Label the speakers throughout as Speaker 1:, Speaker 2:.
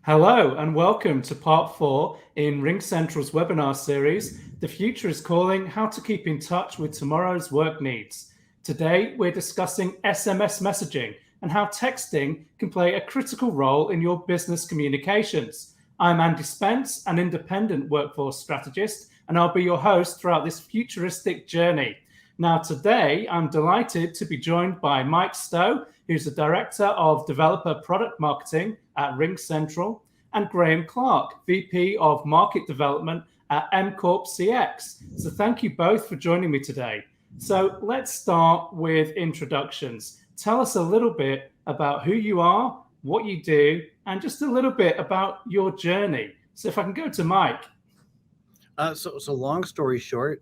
Speaker 1: Hello and welcome to part 4 in RingCentral's webinar series, The Future is Calling, How to Keep in Touch with Tomorrow's Work Needs. Today, we're discussing SMS messaging and how texting can play a critical role in your business communications. I'm Andy Spence, an independent workforce strategist, and I'll be your host throughout this futuristic journey. Now, today, I'm delighted to be joined by Mike Stowe, who's the Director of Developer Product Marketing at RingCentral, and Graham Clark, VP of Market Development at M-Corp CX. So thank you both for joining me today. So let's start with introductions. Tell us a little bit about who you are, what you do, and just a little bit about your journey. So if I can go to Mike.
Speaker 2: So long story short,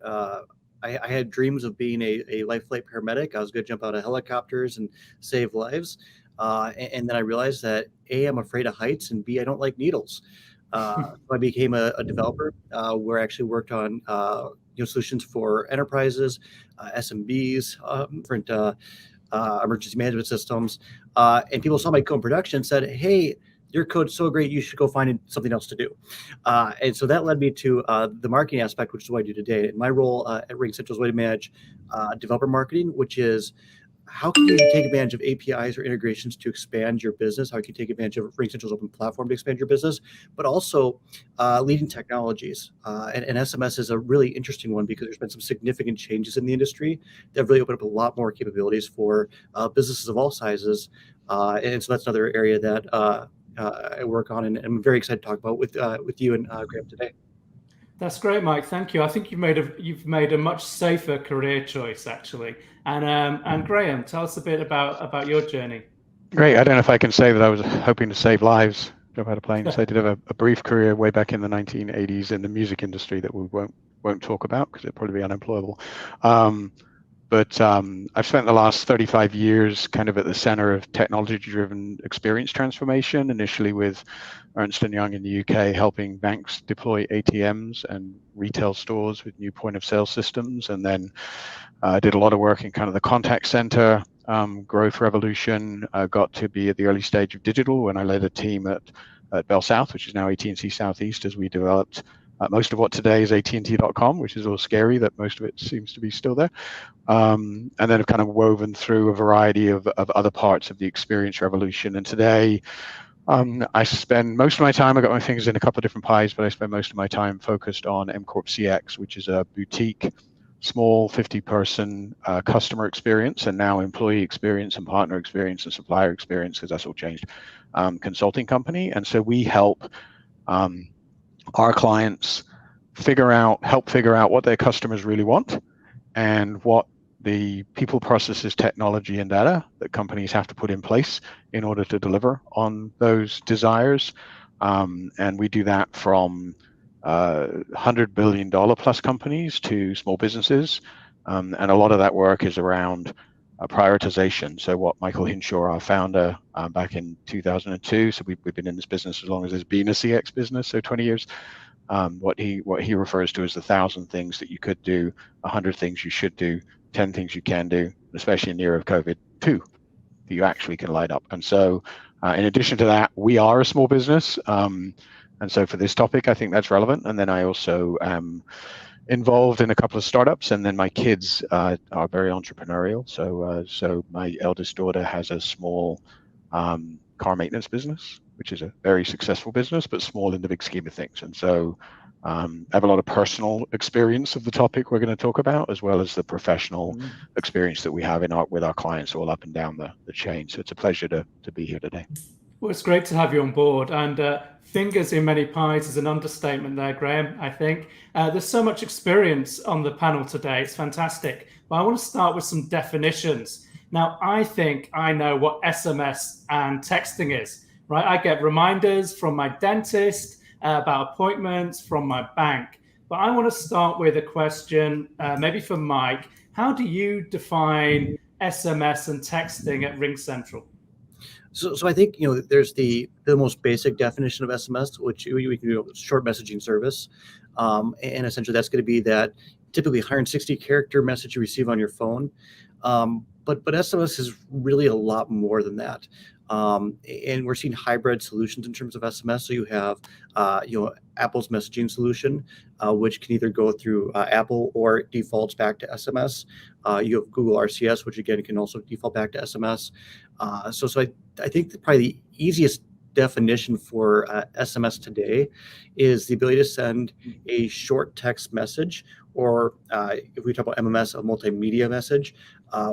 Speaker 2: I had dreams of being a life flight paramedic. I was going to jump out of helicopters and save lives. And then I realized that A, I'm afraid of heights, and B, I don't like needles. So I became a developer where I actually worked on solutions for enterprises, SMBs, different emergency management systems. And people saw my code in production and said, hey, your code's so great, you should go find something else to do. And so that led me to the marketing aspect, which is what I do today. And my role at RingCentral is to manage developer marketing, which is how can you take advantage of APIs or integrations to expand your business? How can you take advantage of RingCentral's open platform to expand your business? But also leading technologies. And SMS is a really interesting one because there's been some significant changes in the industry that have really opened up a lot more capabilities for businesses of all sizes. And so that's another area that I work on, and I'm very excited to talk about with you and Graham today.
Speaker 1: That's great, Mike. Thank you. I think you've made a much safer career choice, actually. And Graham, tell us a bit about your journey.
Speaker 3: Great. I don't know if I can say that I was hoping to save lives, jump out of planes. So I did have a brief career way back in the 1980s in the music industry that we won't talk about because it'd probably be unemployable. But I've spent the last 35 years kind of at the center of technology-driven experience transformation, initially with Ernst & Young in the UK, helping banks deploy ATMs and retail stores with new point-of-sale systems. And then I did a lot of work in kind of the contact center, growth revolution. Got to be at the early stage of digital when I led a team at Bell South, which is now AT&T Southeast, as we developed most of what today is AT&T.com, which is a little scary that most of it seems to be still there. And then I've kind of woven through a variety of other parts of the experience revolution. And today, I spend most of my time, I got my fingers in a couple of different pies, but I spend most of my time focused on M-Corp CX, which is a boutique, small 50-person customer experience, and now employee experience and partner experience and supplier experience, because that's all changed, consulting company. And so we help our clients help figure out what their customers really want and what the people, processes, technology, and data that companies have to put in place in order to deliver on those desires. And we do that from $100 billion plus companies to small businesses. And a lot of that work is around prioritization. So what Michael Hinshaw, our founder, back in 2002, so we've been in this business as long as there's been a CX business, so 20 years. What he refers to as the 1,000 things that you could do, 100 things you should do, 10 things you can do, especially in the era of COVID, 2 that you actually can light up. And so in addition to that, we are a small business. And so for this topic, I think that's relevant. And then I also am involved in a couple of startups, and then my kids are very entrepreneurial. So my eldest daughter has a small car maintenance business, which is a very successful business, but small in the big scheme of things. And so I have a lot of personal experience of the topic we're going to talk about, as well as the professional experience that we have with our clients all up and down the chain. So it's a pleasure to be here today.
Speaker 1: Well, it's great to have you on board, and fingers in many pies is an understatement there, Graham, I think. There's so much experience on the panel today. It's fantastic. But I want to start with some definitions. Now, I think I know what SMS and texting is, right? I get reminders from my dentist about appointments from my bank. But I want to start with a question, maybe for Mike. How do you define SMS and texting at RingCentral?
Speaker 2: So I think there's the most basic definition of SMS, which we can do short messaging service, and essentially that's going to be that typically 160 character message you receive on your phone. but SMS is really a lot more than that. And we're seeing hybrid solutions in terms of SMS. So you have, Apple's messaging solution, which can either go through Apple or defaults back to SMS. You have Google RCS, which again can also default back to SMS. So I think that probably the easiest definition for SMS today is the ability to send a short text message, or if we talk about MMS, a multimedia message,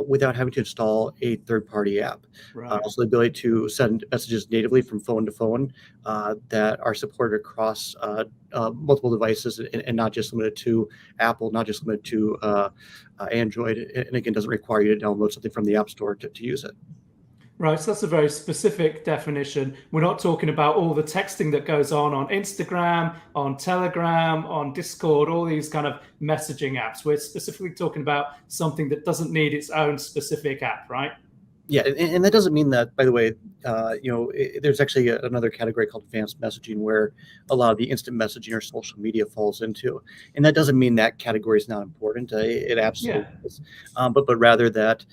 Speaker 2: without having to install a third-party app.
Speaker 1: Right.
Speaker 2: Also, the ability to send messages natively from phone to phone that are supported across multiple devices, and not just limited to Apple, not just limited to Android, and again, doesn't require you to download something from the App Store to use it.
Speaker 1: Right, so that's a very specific definition. We're not talking about all the texting that goes on Instagram, on Telegram, on Discord, all these kind of messaging apps. We're specifically talking about something that doesn't need its own specific app, right?
Speaker 2: Yeah, and that doesn't mean that, by the way, there's actually another category called advanced messaging where a lot of the instant messaging or social media falls into. And that doesn't mean that category is not important. It absolutely is. But rather that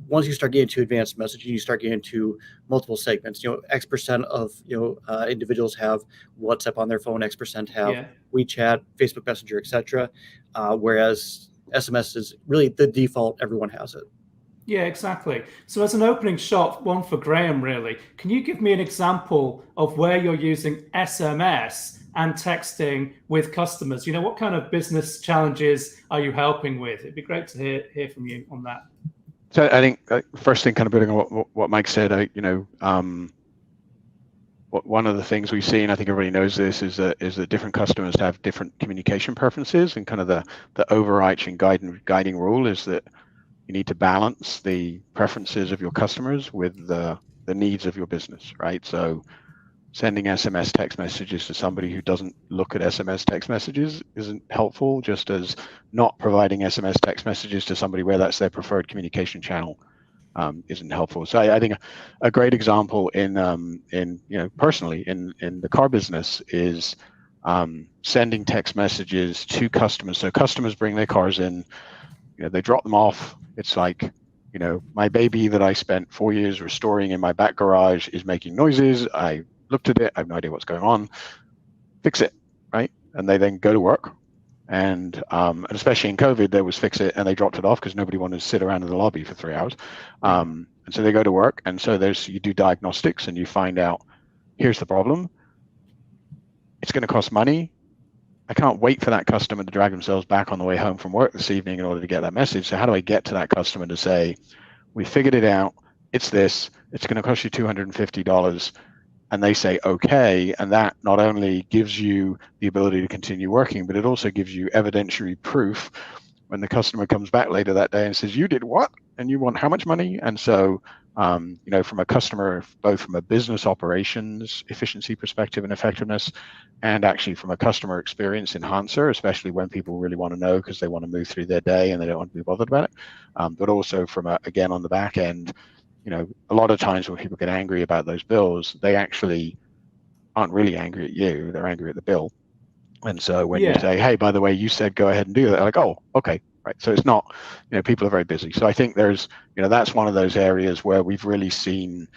Speaker 2: once you start getting to advanced messaging, you start getting into multiple segments. X% of individuals have WhatsApp on their phone, X% have WeChat, Facebook Messenger, etc. Whereas SMS is really the default; everyone has it.
Speaker 1: Yeah, exactly. So as an opening shot, one for Graham, really, can you give me an example of where you're using SMS and texting with customers? What kind of business challenges are you helping with? It'd be great to hear from you on that.
Speaker 3: So I think first thing, kind of building on what Mike said, one of the things we've seen, I think everybody knows this, is that different customers have different communication preferences, and kind of the overarching guiding rule is that you need to balance the preferences of your customers with the needs of your business, right? So sending SMS text messages to somebody who doesn't look at SMS text messages isn't helpful, just as not providing SMS text messages to somebody where that's their preferred communication channel isn't helpful. So I think a great example in personally in the car business is sending text messages to customers. So customers bring their cars in, they drop them off. It's like, my baby that I spent 4 years restoring in my back garage is making noises. I looked at it. I have no idea what's going on. Fix it, right? And they then go to work. And especially in COVID, there was fix it, and they dropped it off because nobody wanted to sit around in the lobby for 3 hours. And so they go to work. And so you do diagnostics, and you find out, here's the problem. It's going to cost money. I can't wait for that customer to drag themselves back on the way home from work this evening in order to get that message. So how do I get to that customer to say, we figured it out. It's this. It's going to cost you $250. And they say, okay. And that not only gives you the ability to continue working, but it also gives you evidentiary proof when the customer comes back later that day and says, you did what? And you want how much money? And so, from a customer, both from a business operations efficiency perspective and effectiveness, and actually from a customer experience enhancer, especially when people really want to know because they want to move through their day and they don't want to be bothered about it. But also from again, on the back end, a lot of times when people get angry about those bills, they actually aren't really angry at you, they're angry at the bill. And so when you say, hey, by the way, you said go ahead and do that, they're like, oh, okay, right. So it's not, people are very busy. So I think there's, that's one of those areas where we've really seen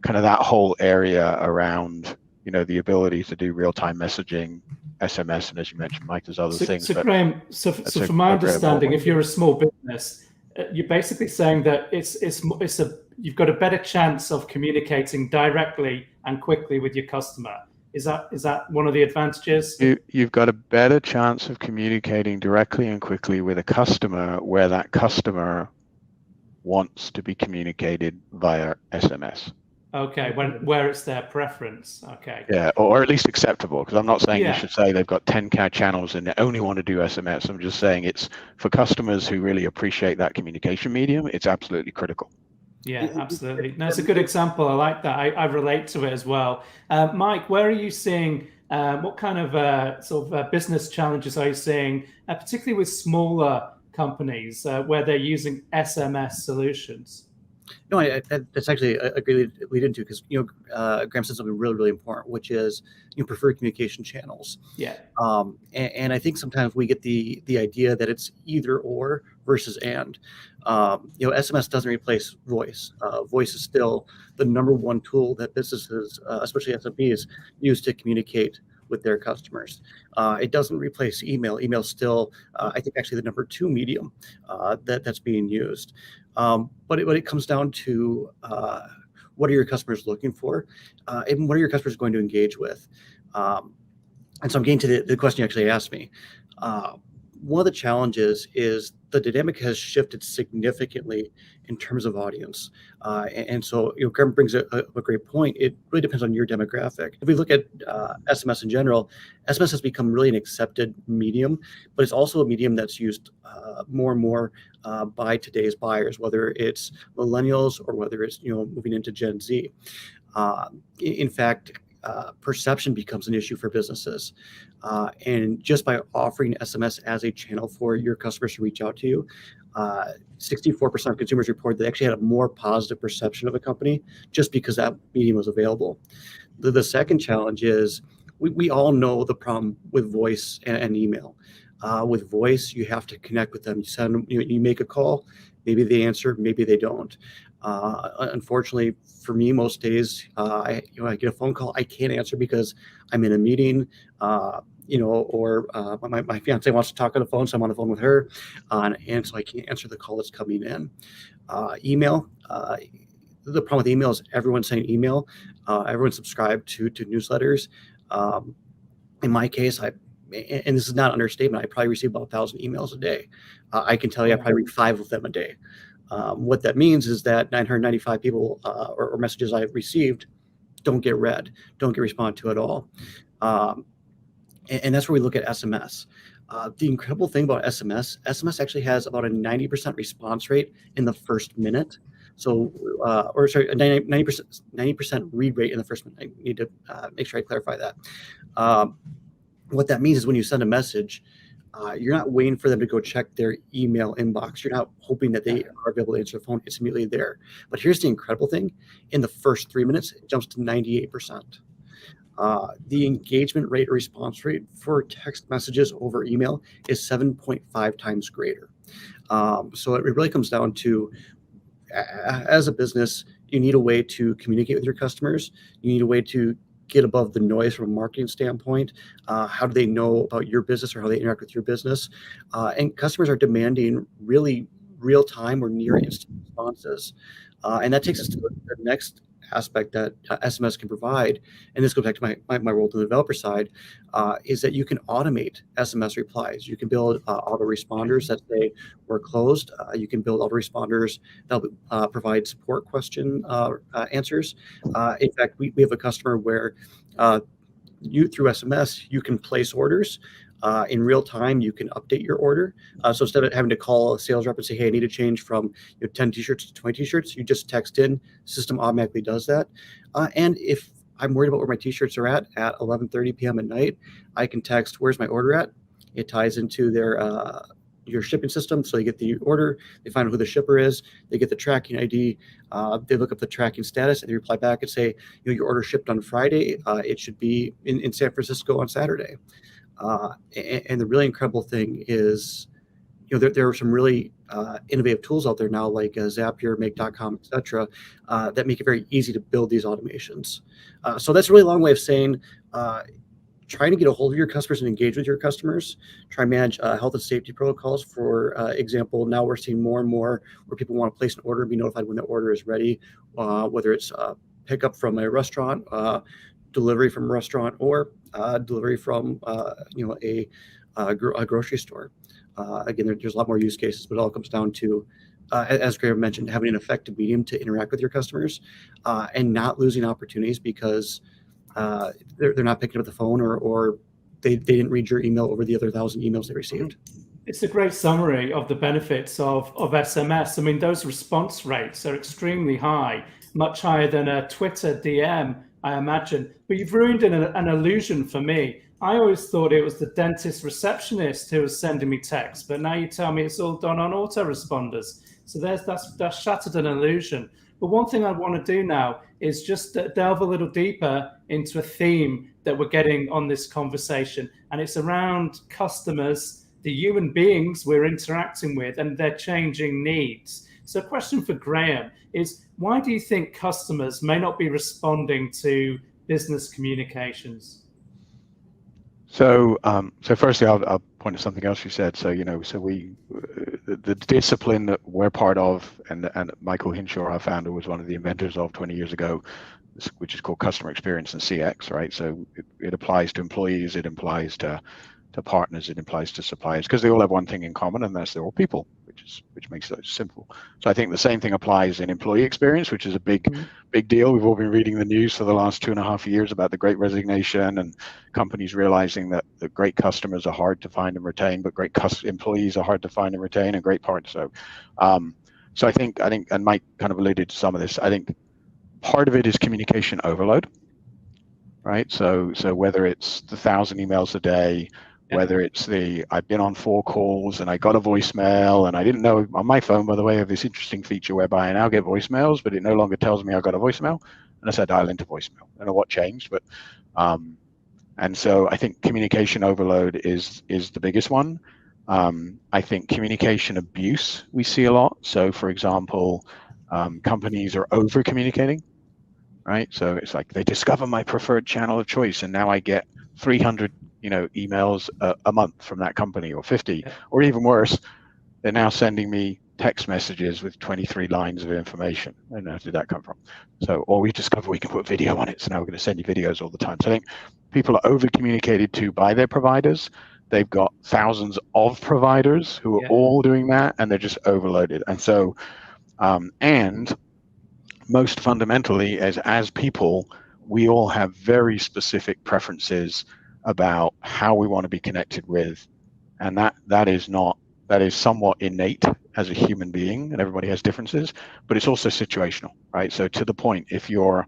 Speaker 3: kind of that whole area around, the ability to do real-time messaging, SMS, and as you mentioned, Mike, there's other things.
Speaker 1: So Graham, so from my understanding, if you're a small business, you're basically saying that you've got a better chance of communicating directly and quickly with your customer. Is that one of the advantages?
Speaker 3: You've got a better chance of communicating directly and quickly with a customer where that customer wants to be communicated via SMS.
Speaker 1: Okay, where it's their preference. Okay.
Speaker 3: Yeah, or at least acceptable, because I'm not saying you should say they've got 10 channels and they only want to do SMS. I'm just saying it's for customers who really appreciate that communication medium, it's absolutely critical.
Speaker 1: Yeah, absolutely. No, it's a good example. I like that. I relate to it as well. Mike, where are you seeing, what kind of business challenges are you seeing, particularly with smaller companies where they're using SMS solutions?
Speaker 2: No, that's actually a great lead into, because Graham said something really, really important, which is preferred communication channels.
Speaker 1: Yeah.
Speaker 2: And I think sometimes we get the idea that it's either or versus and. SMS doesn't replace voice. Voice is still the number one tool that businesses, especially SMBs, use to communicate with their customers. It doesn't replace email. Email's still, I think, actually the number two medium that's being used. But it comes down to what are your customers looking for, and what are your customers going to engage with. And so I'm getting to the question you actually asked me. One of the challenges is the dynamic has shifted significantly in terms of audience. And so Graham brings a great point. It really depends on your demographic. If we look at SMS in general, SMS has become really an accepted medium, but it's also a medium that's used more and more by today's buyers, whether it's millennials or whether it's moving into Gen Z. In fact, perception becomes an issue for businesses. And just by offering SMS as a channel for your customers to reach out to you, 64% of consumers report they actually had a more positive perception of a company just because that medium was available. The second challenge is we all know the problem with voice and email. With voice, you have to connect with them. You make a call, maybe they answer, maybe they don't. Unfortunately, for me, most days, I get a phone call, I can't answer because I'm in a meeting, or my fiance wants to talk on the phone, so I'm on the phone with her, and so I can't answer the call that's coming in. Email. The problem with email is everyone's saying email. Everyone's subscribed to newsletters. In my case, and this is not an understatement, I probably receive about 1,000 emails a day. I can tell you I probably read 5 of them a day. What that means is that 995 people or messages I've received don't get read, don't get responded to at all. And that's where we look at SMS. The incredible thing about SMS actually has about a 90% response rate in the first minute. So, or sorry, a 90% read rate in the first minute. I need to make sure I clarify that. What that means is when you send a message, you're not waiting for them to go check their email inbox. You're not hoping that they are able to answer the phone. It's immediately there. But here's the incredible thing. In the first 3 minutes, it jumps to 98%. The engagement rate or response rate for text messages over email is 7.5 times greater. So it really comes down to, as a business, you need a way to communicate with your customers. You need a way to get above the noise from a marketing standpoint. How do they know about your business or how they interact with your business? And customers are demanding really real-time or near instant responses. And that takes us to the next aspect that SMS can provide, and this goes back to my role to the developer side, is that you can automate SMS replies. You can build autoresponders that say we're closed. You can build autoresponders that provide support question answers. In fact, we have a customer where you through SMS, you can place orders. In real time, you can update your order. So instead of having to call a sales rep and say, hey, I need to change from 10 t-shirts to 20 t-shirts, you just text in, system automatically does that. And if I'm worried about where my t-shirts are at 11:30 p.m. at night, I can text, where's my order at? It ties into their your shipping system. So they get the order, they find out who the shipper is, they get the tracking ID, they look up the tracking status, and they reply back and say, your order shipped on Friday. It should be in San Francisco on Saturday. And the really incredible thing is, there are some really innovative tools out there now, like Zapier, Make.com, etc., that make it very easy to build these automations. So that's a really long way of saying, trying to get a hold of your customers and engage with your customers. Try and manage health and safety protocols. For example, now we're seeing more and more where people want to place an order and be notified when the order is ready, whether it's pickup from a restaurant, delivery from a restaurant, or delivery from a grocery store. Again, there's a lot more use cases, but it all comes down to, as Graham mentioned, having an effective medium to interact with your customers, and not losing opportunities because they're not picking up the phone, or they didn't read your email over the other 1,000 emails they received.
Speaker 1: It's a great summary of the benefits of SMS. I mean, those response rates are extremely high, much higher than a Twitter DM, I imagine. But you've ruined an illusion for me. I always thought it was the dentist receptionist who was sending me texts, but now you tell me it's all done on autoresponders. So that's shattered an illusion. But one thing I want to do now is just delve a little deeper into a theme that we're getting on this conversation. And it's around customers, the human beings we're interacting with, and their changing needs. So a question for Graham is, why do you think customers may not be responding to business communications?
Speaker 3: So, firstly, I'll point to something else you said. So, the discipline that we're part of, and Michael Hinshaw, our founder, was one of the inventors of 20 years ago, which is called customer experience and CX, right? So it applies to employees, it applies to partners, it applies to suppliers, because they all have one thing in common, and that's they're all people, which makes it simple. So I think the same thing applies in employee experience, which is a big deal. We've all been reading the news for the last 2.5 years about the Great Resignation and companies realizing that great customers are hard to find and retain, but great employees are hard to find and retain, and great parts. So I think, and Mike kind of alluded to some of this. I think part of it is communication overload, right? So whether it's the 1,000 emails a day, whether it's I've been on 4 calls and I got a voicemail, and I didn't know on my phone, by the way, I have this interesting feature whereby I now get voicemails, but it no longer tells me I got a voicemail unless I dial into voicemail. I don't know what changed, but and so I think communication overload is the biggest one. I think communication abuse we see a lot. So for example, companies are over communicating, right? So it's like they discover my preferred channel of choice, and now I get 300 emails a month from that company, or 50, or even worse, they're now sending me text messages with 23 lines of information. And where did that come from? So, or we discover we can put video on it, so now we're going to send you videos all the time. So I think people are over communicated to by their providers. They've got thousands of providers who are all doing that, and they're just overloaded. And so and most fundamentally, as people, we all have very specific preferences about how we want to be connected with, and that is somewhat innate as a human being, and everybody has differences, but it's also situational, right? So to the point, if you're,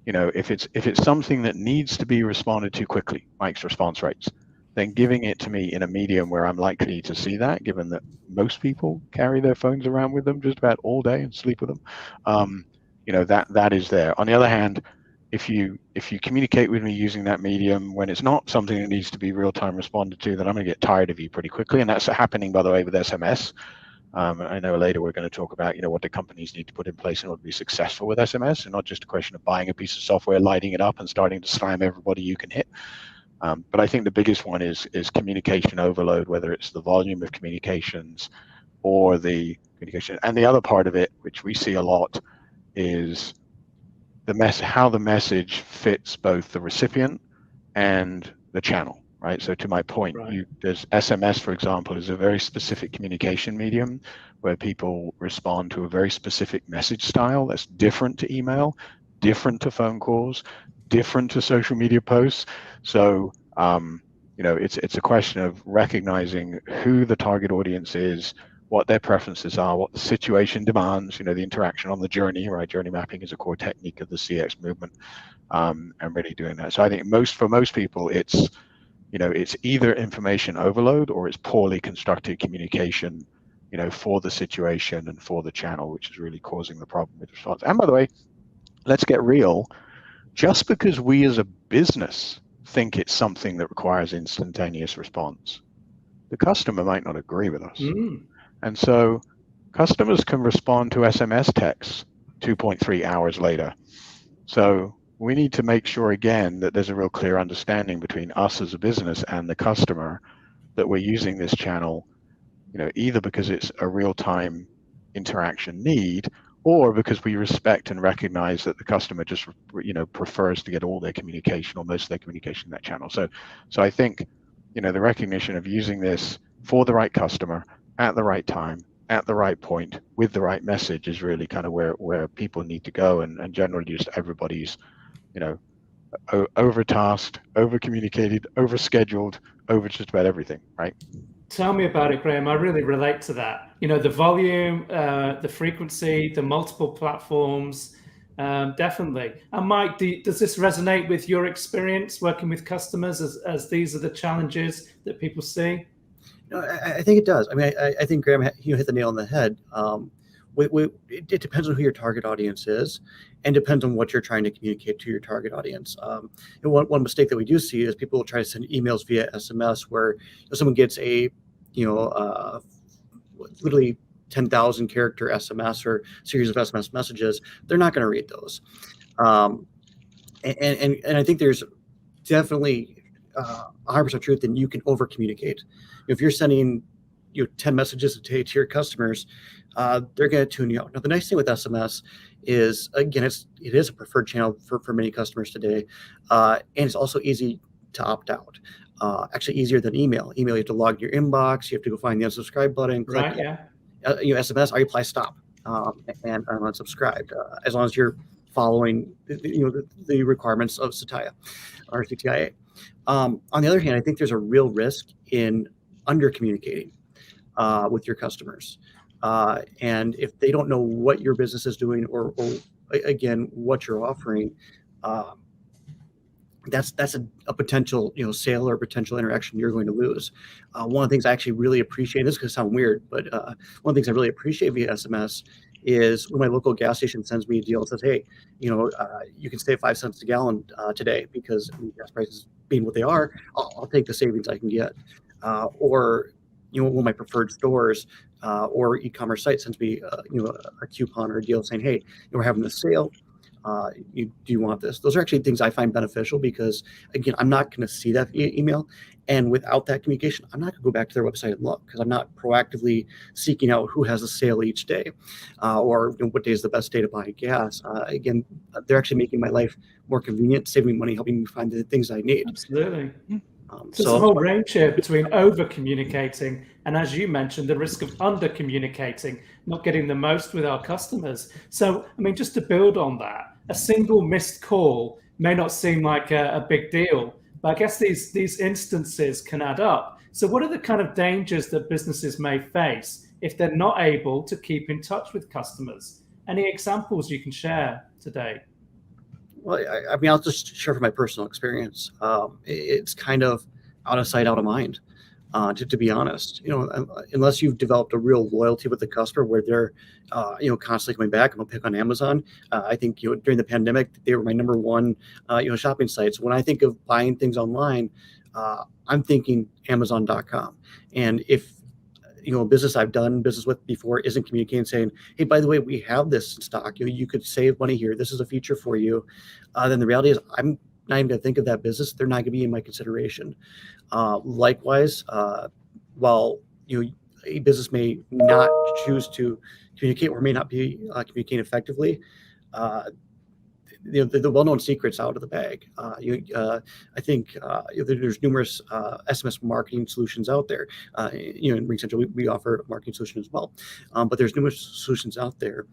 Speaker 3: if it's something that needs to be responded to quickly, Mike's response rates, then giving it to me in a medium where I'm likely to see that, given that most people carry their phones around with them just about all day and sleep with them, that is there. On the other hand, if you communicate with me using that medium when it's not something that needs to be real-time responded to, then I'm going to get tired of you pretty quickly. And that's happening, by the way, with SMS. I know later we're going to talk about, what the companies need to put in place in order to be successful with SMS, and not just a question of buying a piece of software, lighting it up, and starting to slam everybody you can hit. But I think the biggest one is communication overload, whether it's the volume of communications or the communication. And the other part of it, which we see a lot, is how the message fits both the recipient and the channel, right? So to my point, there's SMS, for example, is a very specific communication medium where people respond to a very specific message style that's different to email, different to phone calls, different to social media posts. So it's a question of recognizing who the target audience is, what their preferences are, what the situation demands, the interaction on the journey, right? Journey mapping is a core technique of the CX movement, and really doing that. So I think for most people, it's either information overload or it's poorly constructed communication, for the situation and for the channel, which is really causing the problem with response. And by the way, let's get real. Just because we as a business think it's something that requires instantaneous response, the customer might not agree with us. And so customers can respond to SMS texts 2.3 hours later. So we need to make sure, again, that there's a real clear understanding between us as a business and the customer that we're using this channel, either because it's a real-time interaction need, or because we respect and recognize that the customer just, prefers to get all their communication or most of their communication in that channel. So I think, the recognition of using this for the right customer at the right time, at the right point, with the right message is really kind of where people need to go. And generally just everybody's, overtasked, over-communicated, over-scheduled, over just about everything, right?
Speaker 1: Tell me about it, Graham. I really relate to that. The volume, the frequency, the multiple platforms, definitely. And Mike, does this resonate with your experience working with customers as these are the challenges that people see?
Speaker 2: I think it does. I mean, I think Graham, hit the nail on the head. it depends on who your target audience is, and depends on what you're trying to communicate to your target audience. And one mistake that we do see is people will try to send emails via SMS, where someone gets a literally 10,000 character SMS or series of SMS messages. They're not going to read those. And I think there's definitely 100% truth, and you can over communicate. If you're sending 10 messages a day to your customers, they're going to tune you out. Now, the nice thing with SMS is, again, it is a preferred channel for many customers today, and it's also easy to opt out. Actually, easier than email. Email, you have to log your inbox, you have to go find the unsubscribe button, click.
Speaker 1: Right, yeah.
Speaker 2: SMS, I reply stop, and I'm unsubscribed, as long as you're following the requirements of CTIA or CTIA. On the other hand, I think there's a real risk in under communicating with your customers, and if they don't know what your business is doing, or again, what you're offering, that's a potential sale or potential interaction you're going to lose. One of the things I actually really appreciate, this is going to sound weird, but one of the things I really appreciate via SMS is when my local gas station sends me a deal and says, hey, you can save 5 cents a gallon today, because gas prices being what they are, I'll take the savings I can get. Or one of my preferred stores or e-commerce site sends me a coupon or a deal saying, hey, we're having this sale. Do you want this? Those are actually things I find beneficial, because again, I'm not going to see that email, and without that communication, I'm not going to go back to their website and look, because I'm not proactively seeking out who has a sale each day, or what day is the best day to buy gas. Again, they're actually making my life more convenient, saving me money, helping me find the things I need.
Speaker 1: Absolutely. There's a whole range here between over communicating and, as you mentioned, the risk of under communicating, not getting the most with our customers. So, I mean, just to build on that, a single missed call may not seem like a big deal, but I guess these instances can add up. So what are the kind of dangers that businesses may face if they're not able to keep in touch with customers? Any examples you can share today?
Speaker 2: Well, I mean, I'll just share from my personal experience. It's kind of out of sight, out of mind, to be honest. Unless you've developed a real loyalty with the customer, where they're, constantly coming back. I'm gonna pick on Amazon. I think during the pandemic, they were my number one, shopping sites. When I think of buying things online, I'm thinking Amazon.com. And if a business I've done business with before isn't communicating, saying, hey, by the way, we have this in stock, you could save money here, this is a feature for you, then the reality is I'm not even going to think of that business. They're not going to be in my consideration. Likewise, while a business may not choose to communicate, or may not be communicating effectively, the well-known secrets out of the bag. I think there's numerous SMS marketing solutions out there. In RingCentral, we offer a marketing solution as well. But there's numerous solutions out there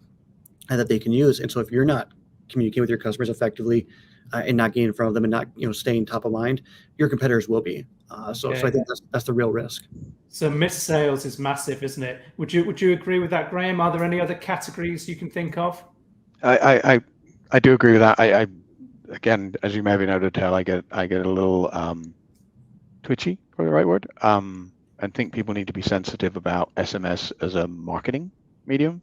Speaker 2: that they can use. And so if you're not communicating with your customers effectively, and not getting in front of them, and not staying top of mind, your competitors will be. So I think that's the real risk.
Speaker 1: So missed sales is massive, isn't it? Would you agree with that, Graham? Are there any other categories you can think of?
Speaker 3: I do agree with that. I again, as you may have noted, Tel, I get a little twitchy, for the right word, and think people need to be sensitive about SMS as a marketing medium.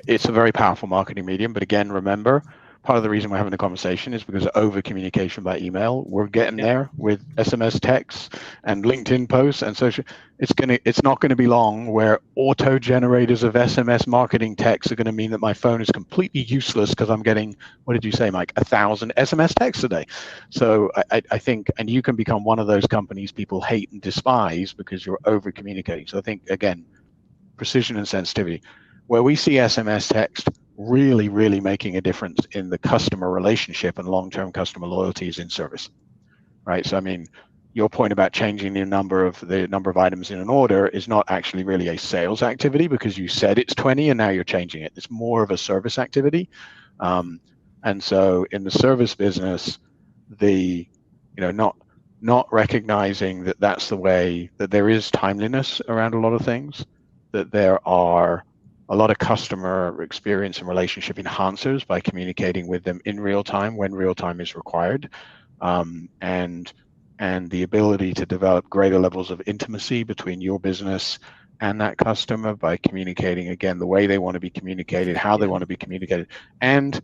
Speaker 3: It's a very powerful marketing medium, but again, remember, part of the reason we're having the conversation is because of over communication by email. We're getting there with SMS texts and LinkedIn posts and social. It's not going to be long where auto generators of SMS marketing texts are going to mean that my phone is completely useless, because I'm getting, what did you say, Mike, 1,000 SMS texts a day. So I think, and you can become one of those companies people hate and despise because you're over communicating. So I think, again, precision and sensitivity. Where we see SMS text really, really making a difference in the customer relationship and long-term customer loyalty is in service, right? So, I mean, your point about changing the number of items in an order is not actually really a sales activity, because you said it's 20 and now you're changing it. It's more of a service activity. And so in the service business, not recognizing that that's the way, that there is timeliness around a lot of things, that there are a lot of customer experience and relationship enhancers by communicating with them in real time when real time is required, and the ability to develop greater levels of intimacy between your business and that customer by communicating, again, the way they want to be communicated, how they want to be communicated. And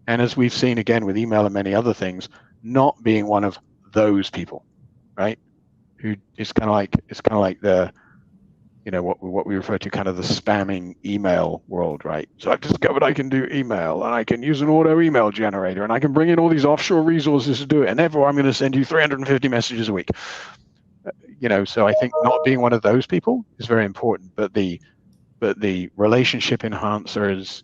Speaker 3: as we've seen again with email and many other things, not being one of those people, right? Who is kind of like the, what we refer to kind of the spamming email world, right? So I've discovered I can do email, and I can use an auto email generator, and I can bring in all these offshore resources to do it, and therefore I'm going to send you 350 messages a week. So I think not being one of those people is very important, but the relationship enhancers,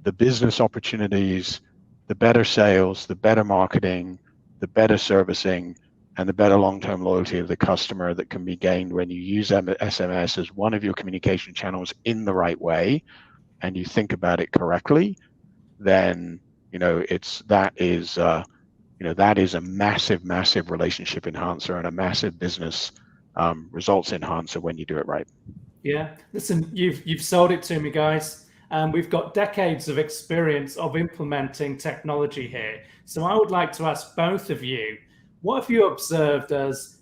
Speaker 3: the business opportunities, the better sales, the better marketing, the better servicing, and the better long-term loyalty of the customer that can be gained when you use SMS as one of your communication channels in the right way, and you think about it correctly, then that is a massive relationship enhancer and a massive business results enhancer when you do it right.
Speaker 1: Yeah, listen, you've sold it to me, guys. We've got decades of experience of implementing technology here. So I would like to ask both of you, what have you observed as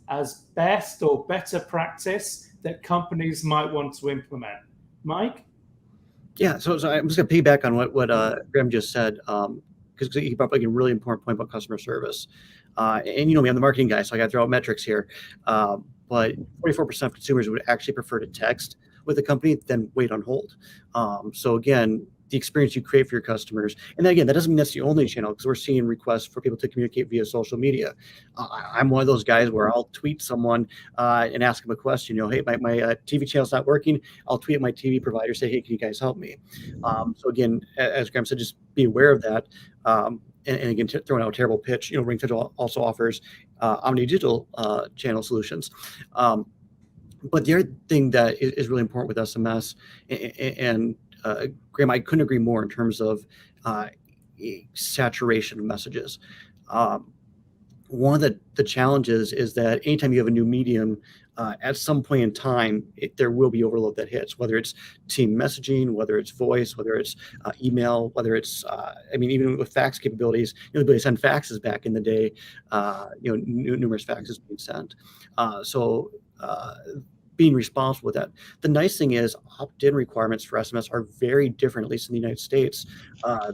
Speaker 1: best or better practice that companies might want to implement? Mike?
Speaker 2: Yeah, so I'm just going to piggyback on what Graham just said, because he brought up a really important point about customer service. And me, I'm the marketing guy, so I got to throw out metrics here. But 44% of consumers would actually prefer to text with a company than wait on hold. So again, the experience you create for your customers, and again, that doesn't mean that's the only channel, because we're seeing requests for people to communicate via social media. I'm one of those guys where I'll tweet someone and ask them a question. Hey, my TV channel's not working. I'll tweet at my TV provider, say, hey, can you guys help me? So again, as Graham said, just be aware of that. And again, throwing out a terrible pitch, RingCentral also offers omni-digital channel solutions. But the other thing that is really important with SMS, and Graham, I couldn't agree more in terms of saturation of messages. One of the challenges is that anytime you have a new medium, at some point in time, there will be overload that hits, whether it's team messaging, whether it's voice, whether it's email, whether it's, even with fax capabilities, the ability to send faxes back in the day, numerous faxes being sent. So being responsible with that. The nice thing is opt-in requirements for SMS are very different, at least in the United States,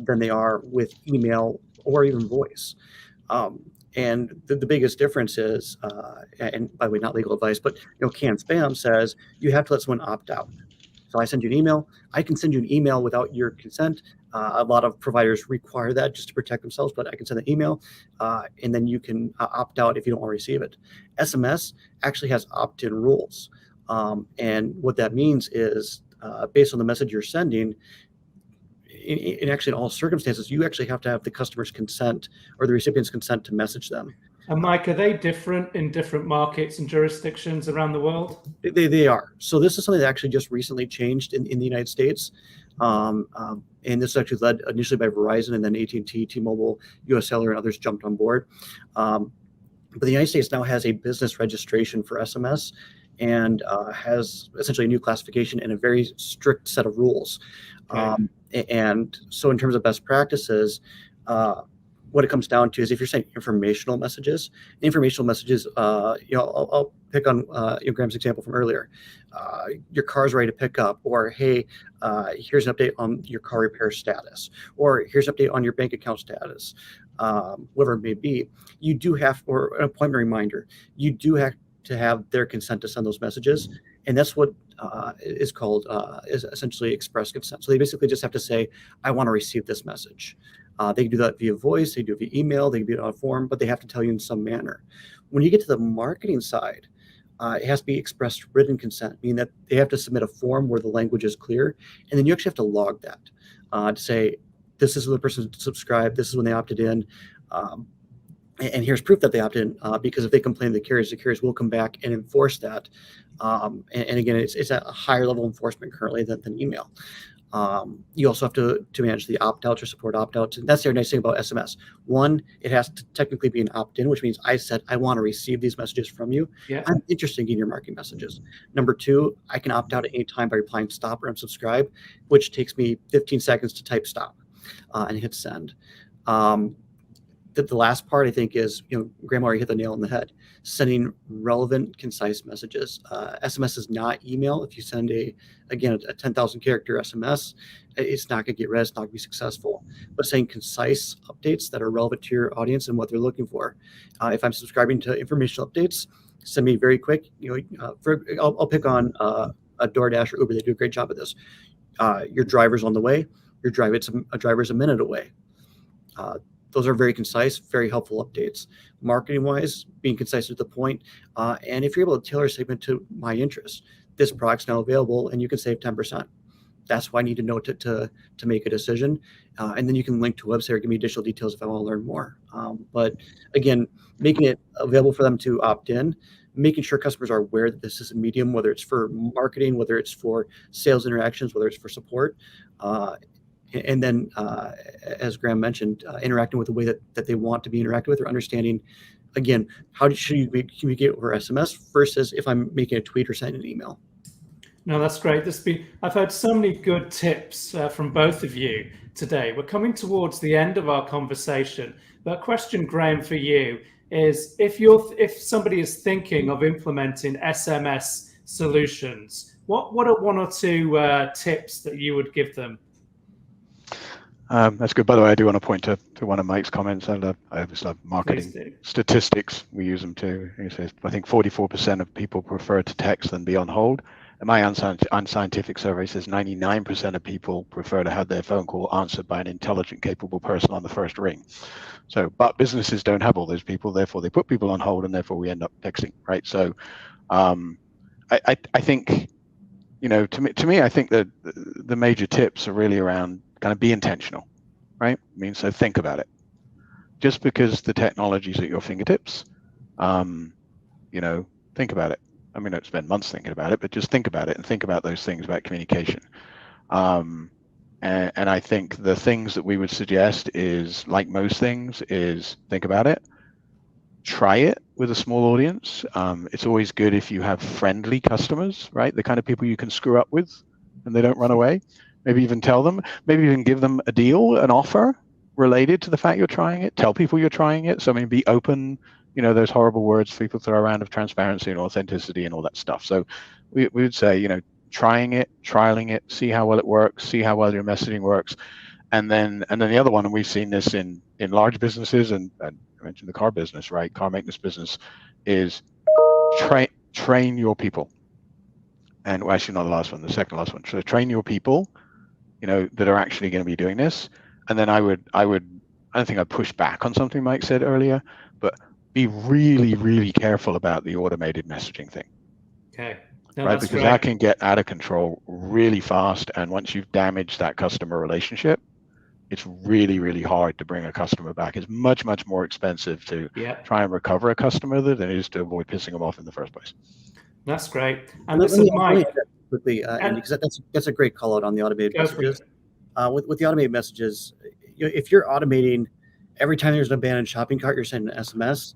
Speaker 2: than they are with email or even voice. And the biggest difference is, and by the way, not legal advice, but canned spam says you have to let someone opt out. So I send you an email. I can send you an email without your consent. A lot of providers require that just to protect themselves, but I can send an email, and then you can opt out if you don't want to receive it. SMS actually has opt-in rules. And what that means is, based on the message you're sending, in actually in all circumstances, you actually have to have the customer's consent or the recipient's consent to message them.
Speaker 1: And Mike, are they different in different markets and jurisdictions around the world?
Speaker 2: They are. So this is something that actually just recently changed in the United States. And this is actually led initially by Verizon, and then AT&T, T-Mobile, US Cellular, and others jumped on board. But the United States now has a business registration for SMS, and has essentially a new classification and a very strict set of rules. Okay. And so in terms of best practices, what it comes down to is if you're sending informational messages, I'll pick on Graham's example from earlier. Your car's ready to pick up, or hey, here's an update on your car repair status, or here's an update on your bank account status, whatever it may be. You do have, or an appointment reminder, you do have to have their consent to send those messages. And that's what is called is essentially express consent. So they basically just have to say, I want to receive this message. They can do that via voice, they can do it via email, they can do it on a form, but they have to tell you in some manner. When you get to the marketing side, it has to be expressed written consent, meaning that they have to submit a form where the language is clear, and then you actually have to log that to say, this is when the person subscribed, this is when they opted in, and here's proof that they opted in, because if they complain to the carriers will come back and enforce that. And again, it's at a higher level of enforcement currently than email. You also have to manage the opt-outs or support opt-outs. And that's the nice thing about SMS. One, it has to technically be an opt-in, which means I said, I want to receive these messages from you. Yeah. I'm interested in getting your marketing messages. Number two, I can opt out at any time by replying stop or unsubscribe, which takes me 15 seconds to type stop and hit send. the last part, I think, is, Graham already hit the nail on the head. Sending relevant, concise messages. SMS is not email. If you send a 10,000 character SMS, it's not going to get read. It's not going to be successful. But saying concise updates that are relevant to your audience and what they're looking for. If I'm subscribing to informational updates, send me very quick. I'll pick on a DoorDash or Uber. They do a great job of this. Your driver's on the way. Your driver's a minute away. Those are very concise, very helpful updates. Marketing-wise, being concise to the point, and if you're able to tailor a segment to my interests, this product's now available, and you can save 10%. That's why I need to know to make a decision, and then you can link to a website or give me additional details if I want to learn more. But again, making it available for them to opt in, making sure customers are aware that this is a medium, whether it's for marketing, whether it's for sales interactions, whether it's for support. And then, as Graham mentioned, interacting with the way that they want to be interacted with, or understanding, again, should you communicate over SMS versus if I'm making a tweet or sending an email.
Speaker 1: No, that's great. I've heard so many good tips from both of you today. We're coming towards the end of our conversation. But a question, Graham, for you is, if somebody is thinking of implementing SMS solutions, what are one or two tips that you would give them?
Speaker 3: That's good. By the way, I do want to point to one of Mike's comments. I always love marketing statistics. We use them too. He says, I think 44% of people prefer to text than be on hold. And my unscientific survey says 99% of people prefer to have their phone call answered by an intelligent, capable person on the first ring. But businesses don't have all those people. Therefore, they put people on hold, and therefore we end up texting, right? So I think, to me, I think that the major tips are really around kind of be intentional, right? So think about it. Just because the technology's at your fingertips, think about it. Don't spend months thinking about it, but just think about it and think about those things about communication. And I think the things that we would suggest is, like most things, is think about it, try it with a small audience. It's always good if you have friendly customers, right? The kind of people you can screw up with and they don't run away. Maybe even tell them, maybe even give them a deal, an offer related to the fact you're trying it. Tell people you're trying it. So be open, those horrible words people throw around of transparency and authenticity and all that stuff. So we would say, trying it, trialing it, see how well it works, see how well your messaging works. And then the other one, and we've seen this in large businesses, and I mentioned the car business, right? Car maintenance business, is train your people. And well, actually not the last one, the second last one. So train your people, that are actually going to be doing this. And then I don't think I'd push back on something Mike said earlier, but be really, really careful about the automated messaging thing.
Speaker 1: Okay. No,
Speaker 3: right, because that can get out of control really fast. And once you've damaged that customer relationship, it's really, really hard to bring a customer back. It's much, much more expensive to try and recover a customer than it is to avoid pissing them off in the first place.
Speaker 1: That's great. And listen, Mike,
Speaker 2: quickly, because that's a great call out on the automated messages. With the automated messages, if you're automating every time there's an abandoned shopping cart, you're sending an SMS,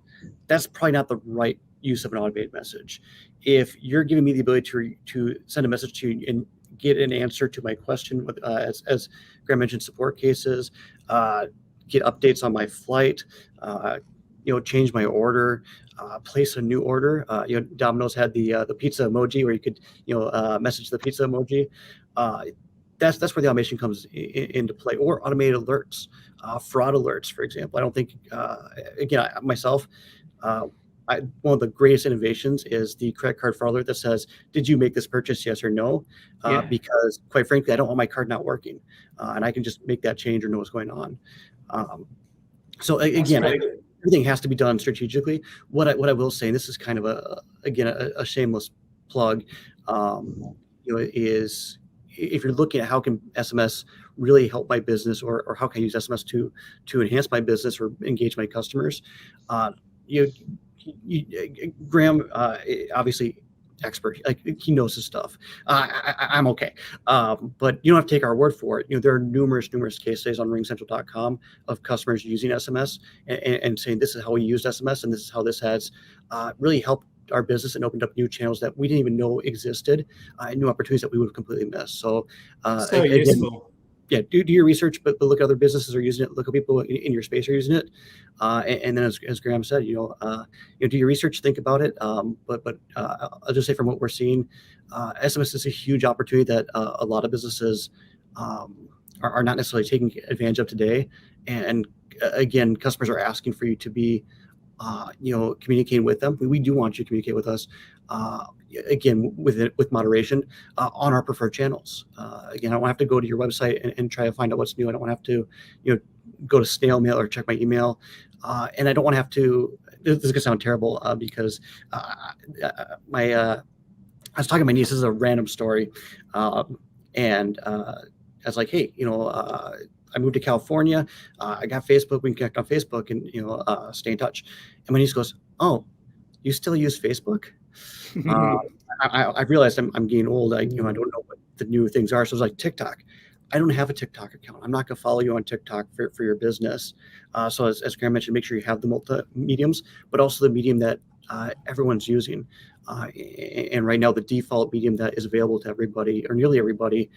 Speaker 2: that's probably not the right use of an automated message. If you're giving me the ability to send a message to you and get an answer to my question, with as Graham mentioned, support cases, get updates on my flight, change my order, place a new order. Domino's had the pizza emoji where you could message the pizza emoji. That's where the automation comes into play, or automated alerts, fraud alerts, for example. I don't think myself. One of the greatest innovations is the credit card fraud alert that says, "Did you make this purchase? Yes or no?" Because quite frankly, I don't want my card not working, and I can just make that change or know what's going on. So again, everything has to be done strategically. What I will say, and this is kind of a shameless plug, is if you're looking at how can SMS really help my business, or how can I use SMS to enhance my business or engage my customers, Graham, obviously expert, like he knows his stuff. I'm okay, but you don't have to take our word for it. There are numerous case studies on RingCentral.com of customers using SMS and saying this is how we used SMS and this is how this has really helped our business and opened up new channels that we didn't even know existed, and new opportunities that we would have completely missed. So
Speaker 1: useful.
Speaker 2: do your research, but look at other businesses are using it. Look at people in your space are using it, and then as Graham said, do your research, think about it. But I'll just say from what we're seeing, SMS is a huge opportunity that a lot of businesses are not necessarily taking advantage of today. And again, customers are asking for you to be communicating with them. We do want you to communicate with us, again, with moderation, on our preferred channels. Again, I don't have to go to your website and try to find out what's new. I don't want to have to, go to snail mail or check my email. And I don't want to have to, this is going to sound terrible because I was talking to my niece. This is a random story. And I was like, hey, I moved to California. I got Facebook. We can connect on Facebook and, stay in touch. And my niece goes, oh, you still use Facebook? I realized I'm getting old. I don't know what the new things are. So I was like, TikTok. I don't have a TikTok account. I'm not going to follow you on TikTok for your business. So as Graham mentioned, make sure you have the multi-mediums, but also the medium that everyone's using. And right now, the default medium that is available to everybody, or nearly everybody,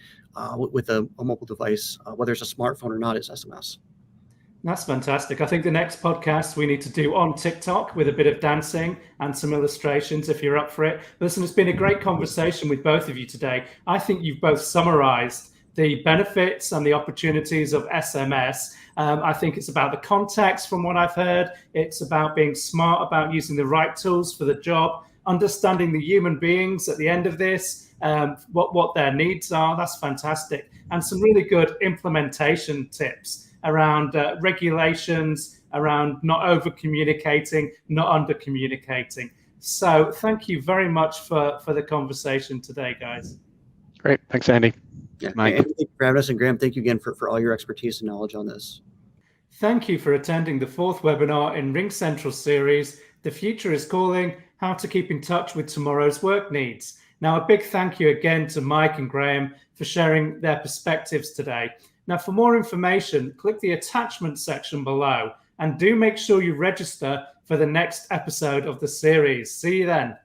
Speaker 2: with a mobile device, whether it's a smartphone or not, is SMS.
Speaker 1: That's fantastic. I think the next podcast we need to do on TikTok with a bit of dancing and some illustrations if you're up for it. Listen, it's been a great conversation with both of you today. I think you've both summarized the benefits and the opportunities of SMS. I think it's about the context from what I've heard. It's about being smart about using the right tools for the job, understanding the human beings at the end of this, what their needs are. That's fantastic. And some really good implementation tips around regulations, around not over communicating, not under communicating. So thank you very much for the conversation today, guys.
Speaker 3: Great. Thanks, Andy.
Speaker 2: Yeah, Mike. Thank you for having us, and Graham, thank you again for all your expertise and knowledge on this.
Speaker 1: Thank you for attending the fourth webinar in RingCentral series, The Future is Calling, How to Keep in Touch with Tomorrow's Work Needs. Now, a big thank you again to Mike and Graham for sharing their perspectives today. Now, for more information, click the attachment section below and do make sure you register for the next episode of the series. See you then.